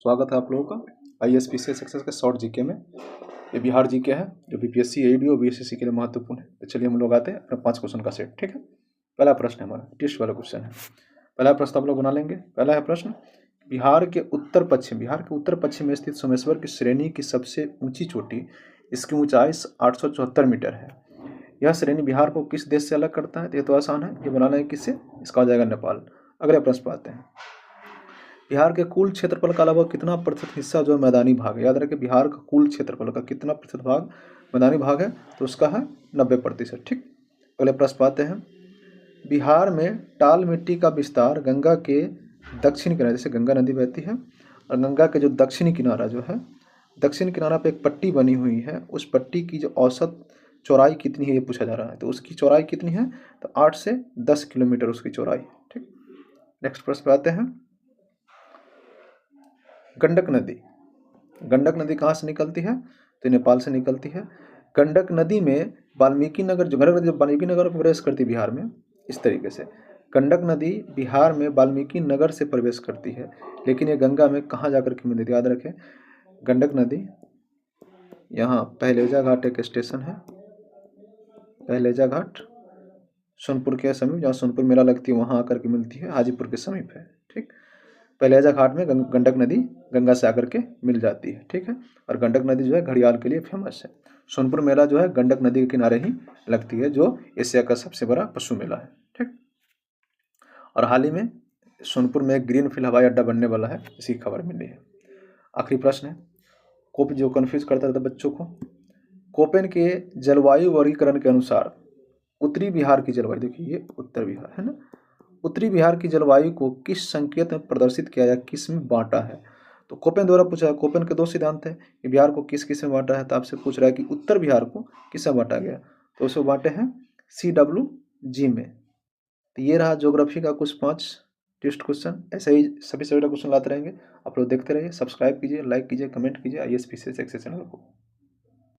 स्वागत है आप लोगों का ISPC सक्सेस के शॉर्ट जीके में। ये बिहार जीके है जो BPSC AED और BSSC के लिए महत्वपूर्ण है। तो चलिए हम लोग आते हैं अपने 5 क्वेश्चन का सेट। ठीक है, पहला प्रश्न हमारा टेस्ट वाला क्वेश्चन है। पहला प्रश्न आप लोग बना लेंगे। पहला है प्रश्न, बिहार के उत्तर पश्चिम में स्थित सोमेश्वर की श्रेणी की सबसे ऊंची चोटी, इसकी ऊंचाई 874 मीटर है। यह श्रेणी बिहार को किस देश से अलग करता है? तो ये तो आसान है, ये बनाना है किससे? इसका हो जाएगा नेपाल। अगले प्रश्न पर आते हैं। बिहार के कुल क्षेत्रफल का लगभग कितना प्रतिशत हिस्सा जो है मैदानी भाग है? याद रखें, बिहार का कुल क्षेत्रफल का कितना प्रतिशत भाग मैदानी भाग है? तो उसका है 90%। ठीक, अगले प्रश्न पर आते हैं। बिहार में टाल मिट्टी का विस्तार गंगा के दक्षिणी किनारे, जैसे गंगा नदी बहती है और गंगा के जो दक्षिणी किनारा जो है, दक्षिण किनारा पे एक पट्टी बनी हुई है, उस पट्टी की जो औसत चौड़ाई कितनी है ये पूछा जा रहा है। तो उसकी चौड़ाई कितनी है? तो 8 से 10 किलोमीटर उसकी चौड़ाई। ठीक, नेक्स्ट प्रश्न पे आते हैं। गंडक नदी कहाँ से निकलती है? तो नेपाल से निकलती है। गंडक नदी में वाल्मीकि नगर, जो गंडक नदी वाल्मीकि नगर में प्रवेश करती है बिहार में, इस तरीके से गंडक नदी बिहार में वाल्मीकि नगर से प्रवेश करती है, लेकिन ये गंगा में कहाँ जाकर के मिलती है? याद रखें, गंडक नदी यहाँ पहलेजा घाट एक स्टेशन है, पहलेजा घाट सोनपुर के समीप, जहाँ सोनपुर मेला लगती है वहाँ आकर के मिलती है, हाजीपुर के समीप है। ठीक, पहलेजा घाट में गंडक नदी गंगा से आकर के मिल जाती है। ठीक है, और गंडक नदी जो है घड़ियाल के लिए फेमस है। सोनपुर मेला जो है गंडक नदी के किनारे ही लगती है, जो एशिया का सबसे बड़ा पशु मेला है। ठीक, और हाल ही में सोनपुर में एक ग्रीनफील्ड हवाई अड्डा बनने वाला है, इसी खबर मिली है। आखिरी प्रश्न है, कोप जो कन्फ्यूज करता रहता बच्चों को, कोपेन के जलवायु वर्गीकरण के अनुसार उत्तरी बिहार की जलवायु, देखिए ये उत्तर बिहार है ना, उत्तरी बिहार की जलवायु को किस संकेत में प्रदर्शित किया या किस में बांटा है? तो कोपेन द्वारा पूछा है। कोपेन के 2 सिद्धांत है कि बिहार को किस किस में बांटा है। तो आपसे पूछ रहा है कि उत्तर बिहार को किस में बांटा गया, तो उसे बांटे हैं CWG में। तो ये रहा ज्योग्राफी का कुछ 5 टेस्ट क्वेश्चन। ऐसे ही सभी क्वेश्चन लाते रहेंगे। आप लोग देखते रहिए, सब्सक्राइब कीजिए, लाइक कीजिए, कमेंट कीजिए ISPC चैनल को।